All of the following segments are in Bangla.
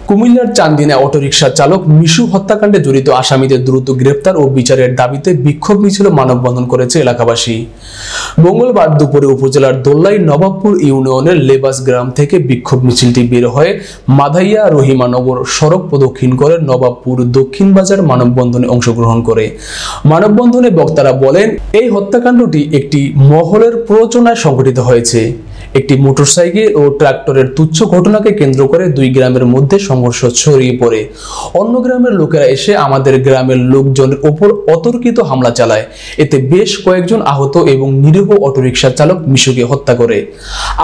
কুমিল্লার চান্দিনা অটোরিকশা চালক মিশু হত্যাকাণ্ডে জড়িত আসামিদের দ্রুত গ্রেফতার ও বিচারের দাবিতে বিক্ষোভ মিছিল মানববন্ধন করেছে এলাকাবাসী। মঙ্গলবার দুপুরে উপজেলার দোল্লাই নবাবপুর ইউনিয়নের লেবাস গ্রাম থেকে বিক্ষোভ মিছিলটি বের হয়ে মাধাইয়া রহিমানগর সড়ক প্রদক্ষিণ করে নবাবপুর দক্ষিণ বাজার মানববন্ধনে অংশগ্রহণ করে। মানববন্ধনে বক্তারা বলেন, এই হত্যাকাণ্ডটি একটি মহলের প্ররোচনায় সংঘটিত হয়েছে। একটি মোটরসাইকেল ও ট্রাক্টরের তুচ্ছ ঘটনাকে কেন্দ্র করে দুই গ্রামের মধ্যে সংঘর্ষ ছড়িয়ে পড়ে। অন্য গ্রামের লোকেরা এসে আমাদের গ্রামের লোকজনের ওপর অতর্কিত হামলা চালায়। এতে বেশ কয়েকজন আহত এবং নিরীহ অটোরিকশা চালক মিশুকে হত্যা করে।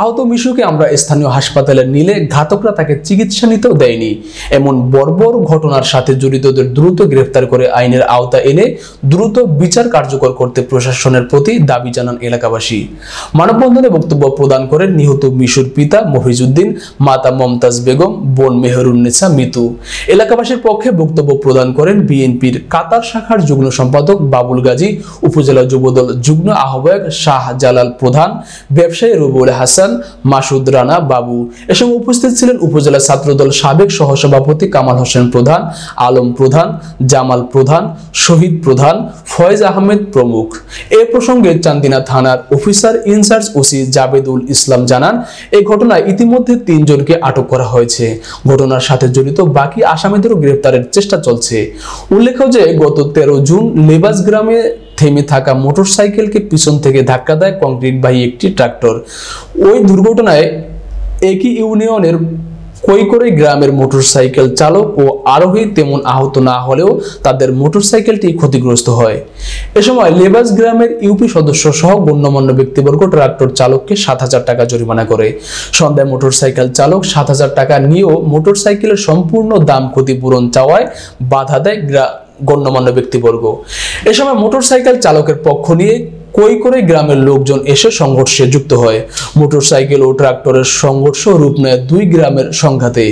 আহত মিশুকে আমরা স্থানীয় হাসপাতালে নিলে ঘাতকরা তাকে চিকিৎসা নিতেও দেয়নি। এমন বর্বর ঘটনার সাথে জড়িতদের দ্রুত গ্রেফতার করে আইনের আওতা এনে দ্রুত বিচার কার্যকর করতে প্রশাসনের প্রতি দাবি জানান এলাকাবাসী। মানববন্ধনে বক্তব্য প্রদান করেন নিহত মিশুর পিতা মফিজউদ্দিন, মাতা মমতাজ বেগম, বোন মেহরুন্নেসা মিতু। এলাকাবাসীর পক্ষে বক্তব্য প্রদান করেন বিএনপির কাতার শাখার যুগ্ম সম্পাদক বাবুল গাজী, উপজেলা যুবদল যুগ্ম আহ্বায়ক শাহ জালাল প্রধান, ব্যবসায়ী রবিউল হাসান, মাসুদ রানা বাবু। এ সময় উপস্থিত ছিলেন উপজেলা ছাত্রদল সাবেক সহসভাপতি কামাল হোসেন প্রধান, আলম প্রধান, জামাল প্রধান, শহীদ প্রধান, ফয়েজ আহমেদ প্রমুখ। এ প্রসঙ্গে চান্দিনা থানার অফিসার ইনচার্জ ওসি জাবেদুল ইসলাম জানান, এই ঘটনায় ইতিমধ্যে ৩ জনকে আটক করা হয়েছে। ঘটনার সাথে জড়িত বাকি আসামিদেরও গ্রেফতারের চেষ্টা চলছে। উল্লেখ্য যে গত 13 জুন লেবাস গ্রামে থেমে থাকা মোটরসাইকেলকে পিছন থেকে ধাক্কা দেয় কংক্রিটবাহী একটি ট্রাক্টর। ওই দুর্ঘটনায় একই ইউনিয়নের কৈকরে গ্রামের মোটরসাইকেল চালক ও আরোহী তেমন আহত না হলেও তাদের মোটরসাইকেলটি ক্ষতিগ্রস্ত হয়। এ সময় লেবাস গ্রামের ইউপি সদস্য সহ গণ্যমান্য ব্যক্তিবর্গ ট্রাক্টর চালককে ৭,০০০ টাকা জরিমানা করে। সন্ধ্যায় মোটরসাইকেল চালক ৭,০০০ টাকা নিয়েও মোটরসাইকেলের সম্পূর্ণ দাম ক্ষতিপূরণ চাওয়ায় বাধা দেয় গণ্যমান্য ব্যক্তিবর্গ। এ সময় মোটরসাইকেল চালকের পক্ষ নিয়ে কৈকরে গ্রামের লোকজন এসে সংঘর্ষে যুক্ত হয়। মোটরসাইকেল ও ট্রাক্টরের সংঘর্ষ রূপ নেয় 2 গ্রামের সংঘাতে।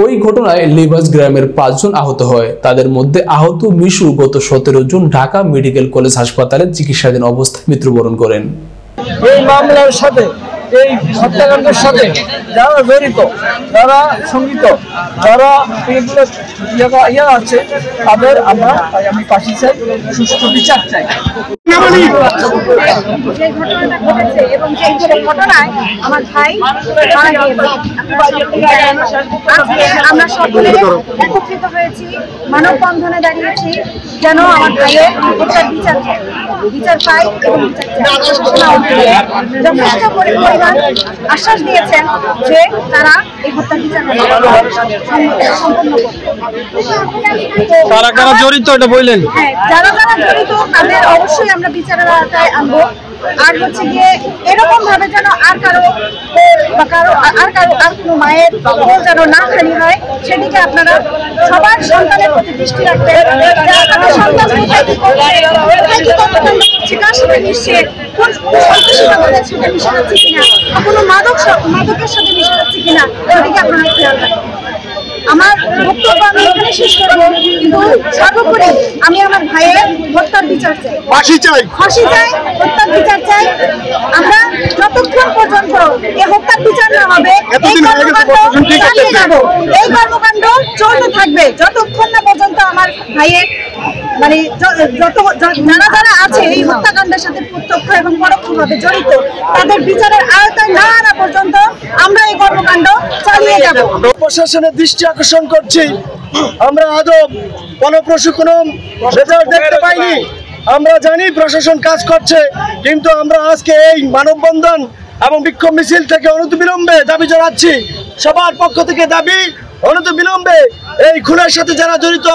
ওই ঘটনায় লেবাস গ্রামের 5 জন আহত হয়। তাদের মধ্যে আহত মিশু গত 17 জুন ঢাকা মেডিকেল কলেজ হাসপাতালে চিকিৎসাধীন অবস্থায় মৃত্যুবরণ করেন। এই মামলার সাথে, এই হত্যাকাণ্ডের সাথে যারা জড়িত, যারা সংগীত, যারা ইয়া আছে, তাদের আমি ফাঁসি চাই, সুষ্ঠু বিচার চাই। যে ঘটনাটা ঘটেছে এবং সেই ঘটনায় আমার ভাই মারা গিয়েছে, আজকে আমরা সকলে একত্রিত হয়েছি, মানববন্ধনে দাঁড়িয়েছি যেন আমার ভাইয়ের হত্যার বিচার পাই এবং যথেষ্ট পরিমাণ আশ্বাস দিয়েছেন যে তারা এই হত্যার বিচার সম্পন্ন করবে। কারা জড়িত এটা বললেন? হ্যাঁ, যারা জড়িত তাদের অবশ্যই আমরা বিচারের আওতায় আনবো। আর হচ্ছে গিয়ে এরকম ভাবে যেন আর কোনো মায়ের যেন না হানি হয়, সেদিকে আপনারা সবার সন্তানের প্রতি দৃষ্টি রাখবেন। কার সাথে মিশছে, কোন সন্ত্রাসীদের সাথে মিশে যাচ্ছে কিনা, কোনো মাদকের সাথে মিশে যাচ্ছে কিনা, সেদিকে আপনারা খেয়াল রাখবেন। আমার বক্তব্য আমি এখানে শেষ করবো, কিন্তু সর্বোপরি আমি আমার ভাইয়ের হত্যার বিচার চাই, ফাঁসি চাই, হত্যার বিচার চাই। আমরা যতক্ষণ পর্যন্ত এই হত্যার বিচার না হবে এই কর্মকাণ্ড চালিয়ে যাব, এই কর্মকাণ্ড চলতে থাকবে যতক্ষণ না পর্যন্ত আমার ভাইয়ের যারা আছে এই হত্যাকাণ্ডের সাথে প্রত্যক্ষ এবং পরোক্ষভাবে জড়িত তাদের বিচারের আওতায় না আনা পর্যন্ত আমরা এই কর্মকাণ্ড চালিয়ে যাব। প্রশাসনের দৃষ্টি আকর্ষণ করছি, আমরা আদৌ ফলপ্রসূ কোনো রেজাল্ট দেখতে পাইনি। আমরা জানি প্রশাসন কাজ করছে, কিন্তু আমরা আজকে এই মানববন্ধন এবং বিক্ষোভ মিছিল থেকে অনতিবিলম্বে দাবি জানাচ্ছি। সবার পক্ষ থেকে দাবি, অনতিবিলম্বে এই খুনের সাথে যারা জড়িত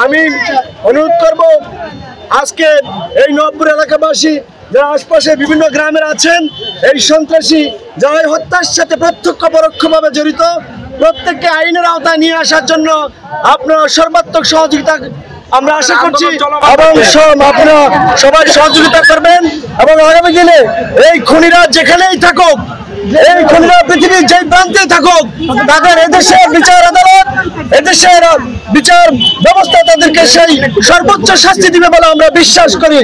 আমি অনুরোধ করব, আজকে এই নবপুর এলাকাবাসী যারা আশপাশে বিভিন্ন গ্রামের আছেন, এই সন্ত্রাসী যারা এই হত্যার সাথে প্রত্যক্ষ পরোক্ষভাবে জড়িত, প্রত্যেককে আইনের আওতায় নিয়ে আসার জন্য আপনারা সর্বাত্মক সহযোগিতা আমরা আশা করছি এবং আপনারা সবাই সহযোগিতা করবেন। এবং আগামী দিনে এই খুনিরা যেখানেই থাকুক, এই খুনিরা পৃথিবীর যে প্রান্তে থাকুক, তাদের এদেশের বিচার আদালত, এদেশের বিচার ব্যবস্থা তাদেরকে সেই সর্বোচ্চ শাস্তি দিবে বলে আমরা বিশ্বাস করি।